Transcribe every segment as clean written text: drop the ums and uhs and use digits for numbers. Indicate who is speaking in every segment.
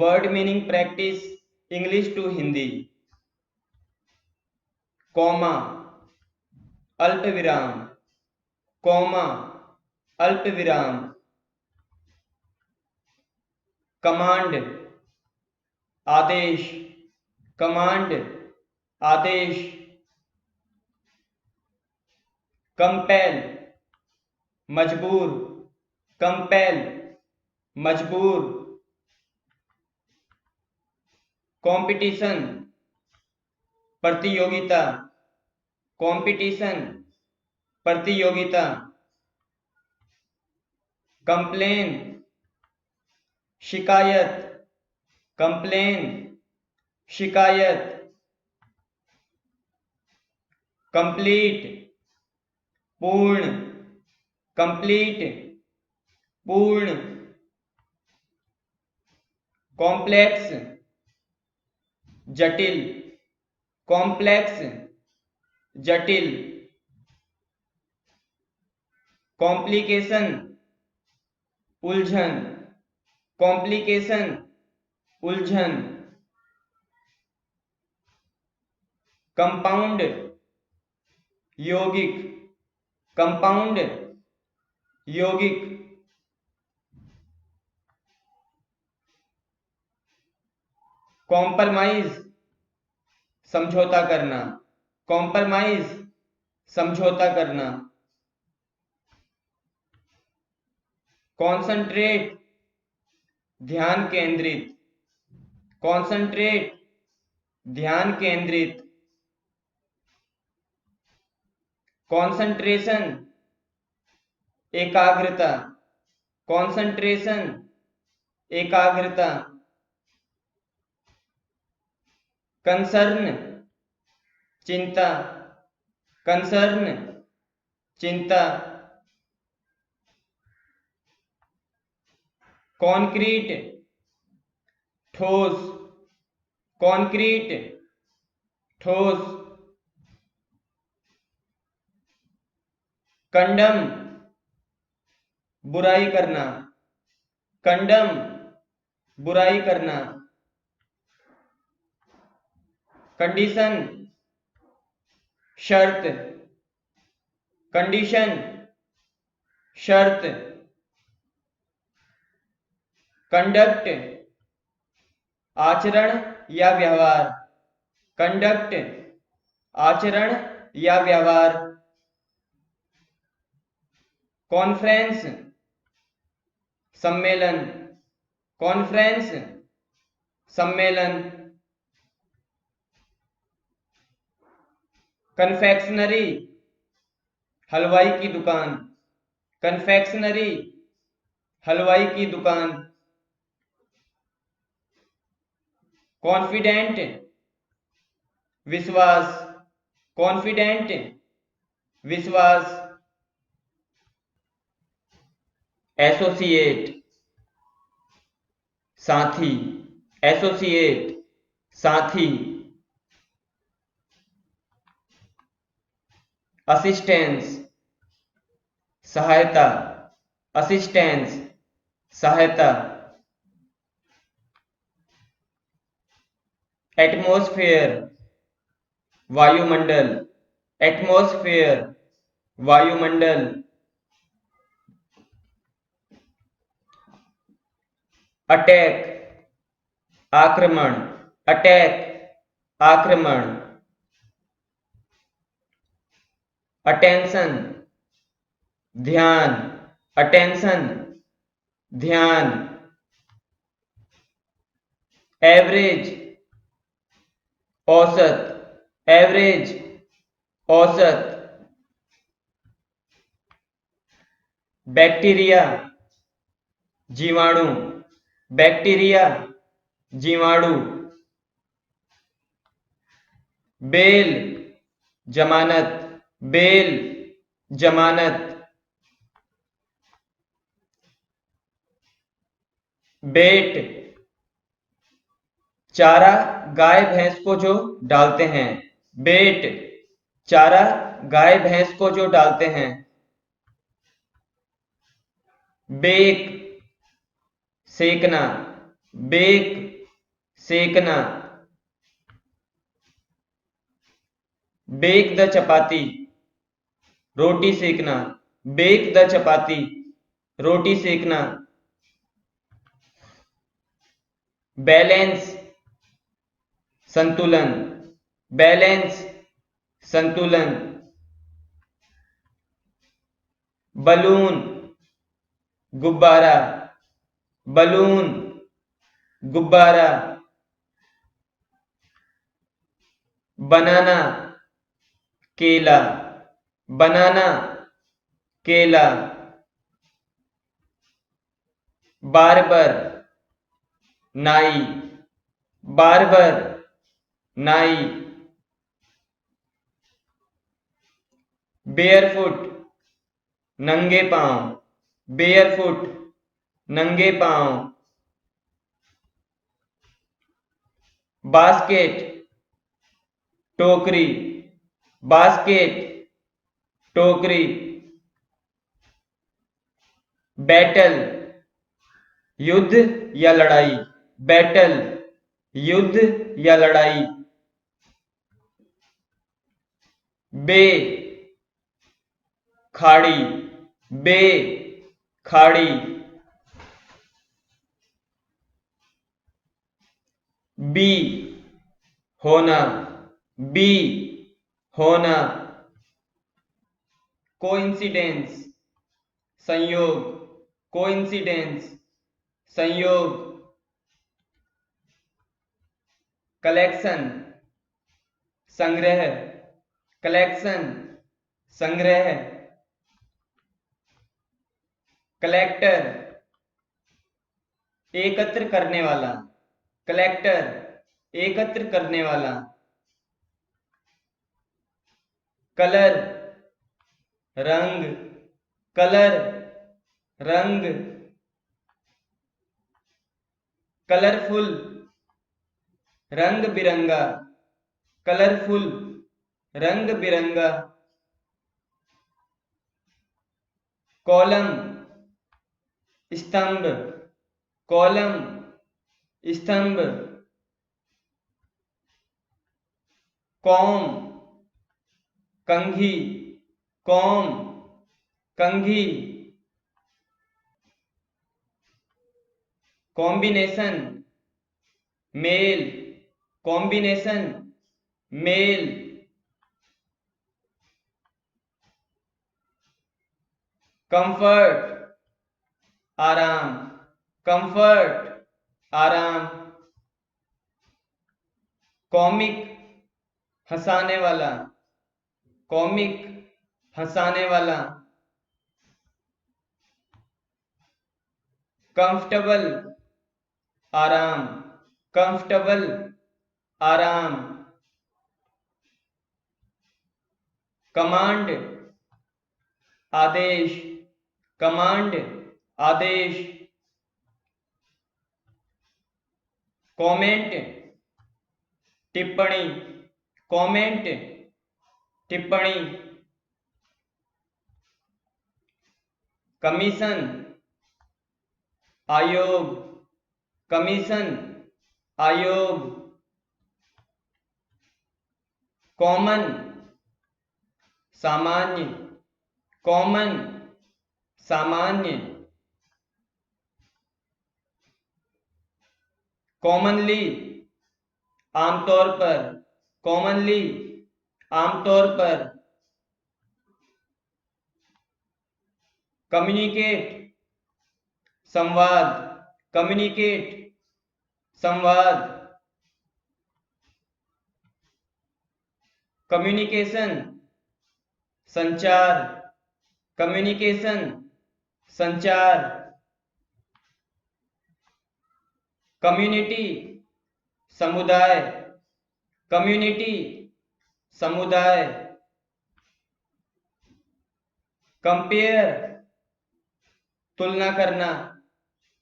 Speaker 1: Word meaning practice English to Hindi. Comma अल्प विराम, comma अल्प विराम। कमांड आदेश, कमांड आदेश। कंपेल मजबूर, कंपेल मजबूर। कंपटीशन प्रतियोगिता, कंपटीशन प्रतियोगिता। कंप्लेन शिकायत, कंप्लेन शिकायत। कंप्लीट पूर्ण, कंप्लीट पूर्ण। कॉम्प्लेक्स जटिल, कॉम्प्लेक्स जटिल। कॉम्प्लिकेशन उलझन, कॉम्प्लिकेशन उलझन। कंपाउंड यौगिक, कंपाउंड यौगिक। कॉम्प्रोमाइज समझौता करना, कॉम्प्रोमाइज समझौता करना। कॉन्संट्रेट ध्यान केंद्रित, कॉन्संट्रेट ध्यान केंद्रित। कॉन्संट्रेशन एकाग्रता, कॉन्संट्रेशन एकाग्रता। कंसर्न चिंता, कंसर्न चिंता। कॉन्क्रीट ठोस, कॉन्क्रीट ठोस। कंडम बुराई करना, कंडम बुराई करना। कंडीशन शर्त, कंडीशन शर्त। कंडक्ट आचरण या व्यवहार, कंडक्ट आचरण या व्यवहार। कॉन्फ्रेंस सम्मेलन, कॉन्फ्रेंस सम्मेलन। कन्फेक्शनरी हलवाई की दुकान, कन्फेक्शनरी हलवाई की दुकान। कॉन्फिडेंट विश्वास, कॉन्फिडेंट विश्वास। एसोसिएट साथी, एसोसिएट साथी। असिस्टेंस सहायता, असिस्टेंस सहायता। एटमॉस्फेयर वायुमंडल, एटमॉस्फेयर वायुमंडल। अटैक आक्रमण, अटैक आक्रमण। अटेंशन ध्यान, अटेंशन ध्यान। एवरेज औसत, एवरेज औसत। बैक्टीरिया जीवाणु, बैक्टीरिया जीवाणु। बेल जमानत, बेल जमानत। बेट चारा गाय भैंस को जो डालते हैं, बेट चारा गाय भैंस को जो डालते हैं। बेक सेकना, बेक सेकना, बेक द चपाती, रोटी सेकना, बेक द चपाती, रोटी सेकना, बैलेंस, संतुलन, बैलेंस, संतुलन, बलून, गुब्बारा, बलून, गुब्बारा, बनाना, केला, बनाना, केला, बार्बर, नाई, बार्बर, नाई, बेयरफुट, नंगे पांव, बेयरफुट, नंगे पांव, बास्केट, टोकरी, बास्केट, टोकरी, बैटल, युद्ध या लड़ाई, बैटल, युद्ध या लड़ाई, बे, खाड़ी, बे, खाड़ी, बी, होना, बी, होना, कोइंसिडेंस, संयोग, कोइंसिडेंस, संयोग, कलेक्शन, संग्रह, कलेक्शन, संग्रह, कलेक्टर, एकत्र करने वाला, कलेक्टर, एकत्र करने वाला, कलर, रंग, कलर, रंग, कलरफुल, रंग बिरंगा, कलरफुल, रंग बिरंगा, कॉलम, स्तंभ, कॉलम, स्तंभ, कॉम, कंघी, कॉम, कंघी, कॉम्बिनेशन, मेल, कॉम्बिनेशन, मेल, कंफर्ट, आराम, कंफर्ट, आराम, कॉमिक, हंसाने वाला, कॉमिक, हंसाने वाला, कंफर्टेबल, आराम, कंफर्टेबल, आराम, कमांड, आदेश, कमांड, आदेश, कमेंट, टिप्पणी, कमेंट, टिप्पणी, कमीशन, आयोग, कमीशन, आयोग, कॉमन, सामान्य, कॉमन, सामान्य, कॉमनली, आमतौर पर, कॉमनली, आमतौर पर, कम्युनिकेट, संवाद, कम्युनिकेट, संवाद, कम्युनिकेशन, संचार, कम्युनिकेशन, संचार, कम्युनिटी, समुदाय, कम्युनिटी, समुदाय, कंपेयर, तुलना करना,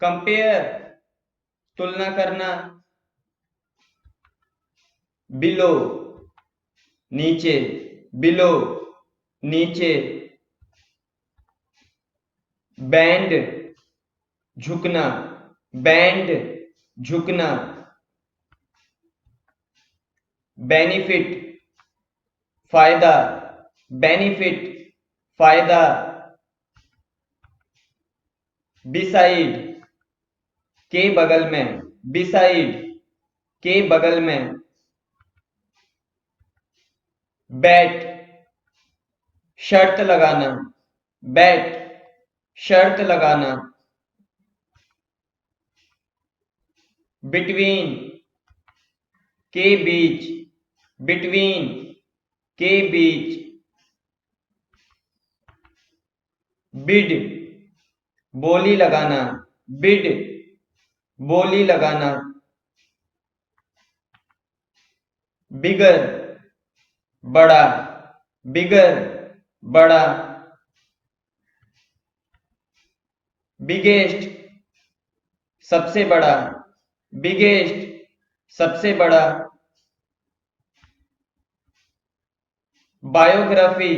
Speaker 1: कंपेयर, तुलना करना, बिलो, नीचे, बिलो, नीचे, बैंड, झुकना, बैंड, झुकना, बेनिफिट फायदा, बेनिफिट फायदा। बिसाइड के बगल में, बिसाइड के बगल में। बैट शर्त लगाना, बैट शर्त लगाना। बिटवीन के बीच, बिटवीन के बीच। बिड बोली लगाना, बिड बोली लगाना। बिगर बड़ा, बिगर बड़ा। बिगेस्ट सबसे बड़ा, बिगेस्ट सबसे बड़ा। बायोग्राफी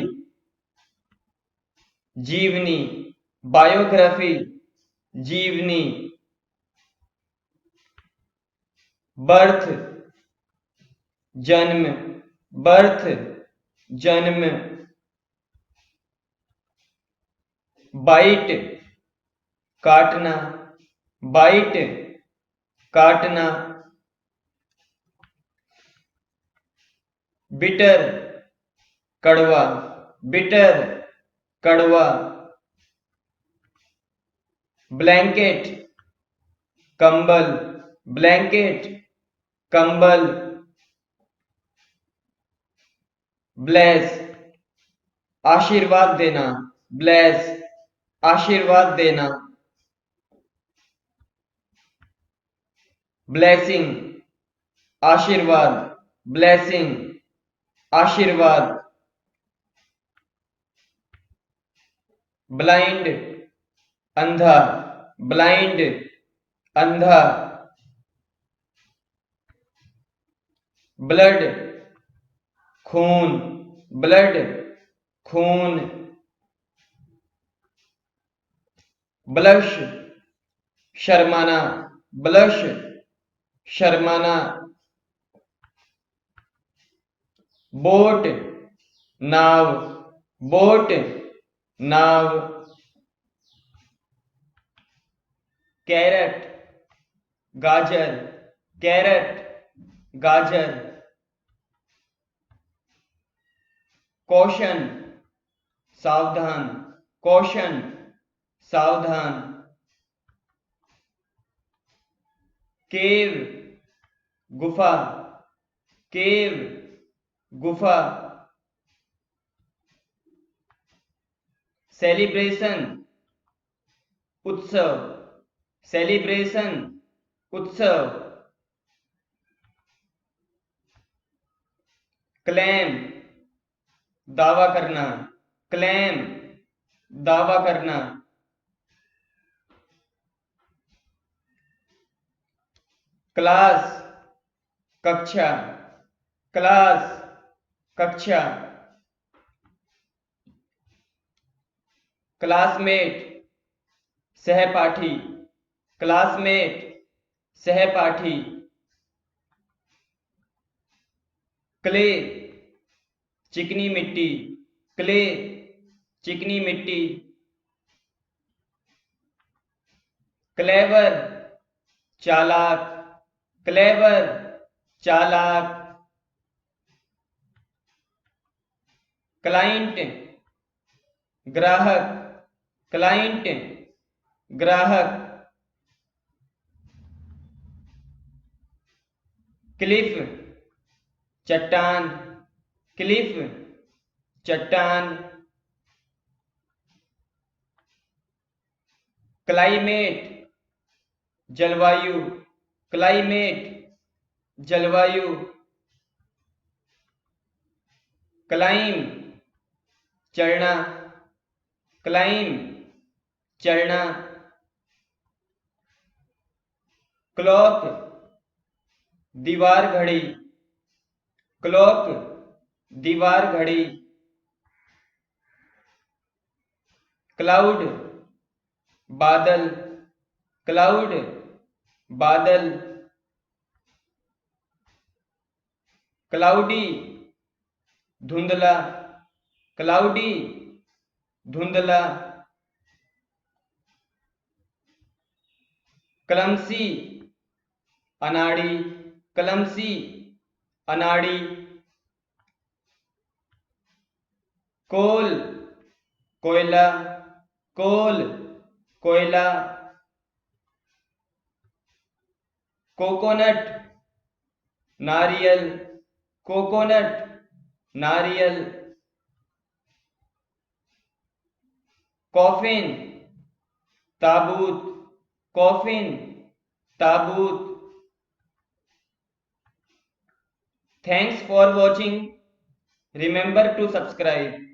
Speaker 1: जीवनी, बायोग्राफी जीवनी। बर्थ जन्म, बर्थ जन्म। बाइट काटना, बाइट काटना। बिटर कड़वा, बिटर कड़वा। ब्लैंकेट कंबल, ब्लैंकेट कंबल। ब्लेस आशीर्वाद देना, ब्लेस आशीर्वाद देना। ब्लेसिंग आशीर्वाद, ब्लेसिंग आशीर्वाद। ब्लाइंड अंधा, ब्लाइंड अंधा। ब्लड खून, ब्लड खून। ब्लश शर्माना, ब्लश शर्माना। बोट नाव, बोट नाव। कैरेट गाजर, कैरेट गाजर। कौशन सावधान, कौशन सावधान। केव गुफा, केव गुफा। सेलिब्रेशन उत्सव, सेलिब्रेशन उत्सव। क्लेम दावा करना, क्लेम दावा करना। क्लास कक्षा, क्लास कक्षा। क्लासमेट सहपाठी, क्लासमेट सहपाठी। क्ले चिकनी मिट्टी, क्ले चिकनी मिट्टी। क्लेवर चालाक, क्लेवर चालाक। क्लाइंट ग्राहक, क्लाइंट ग्राहक। क्लिफ चट्टान, क्लिफ चट्टान। क्लाइमेट जलवायु, क्लाइमेट जलवायु। क्लाइम चढ़ना, क्लाइम चढ़ना। क्लॉक दीवार घड़ी, क्लॉक दीवार घड़ी। क्लाउड बादल, क्लाउड बादल। क्लाउडी धुंधला, क्लाउडी धुंधला। क्लमसी अनाड़ी, क्लमसी अनाड़ी। कोल कोयला, कोल कोयला। कोकोनट नारियल, कोकोनट नारियल। कॉफिन ताबूत, कॉफिन ताबूत। Thanks for watching, remember to subscribe.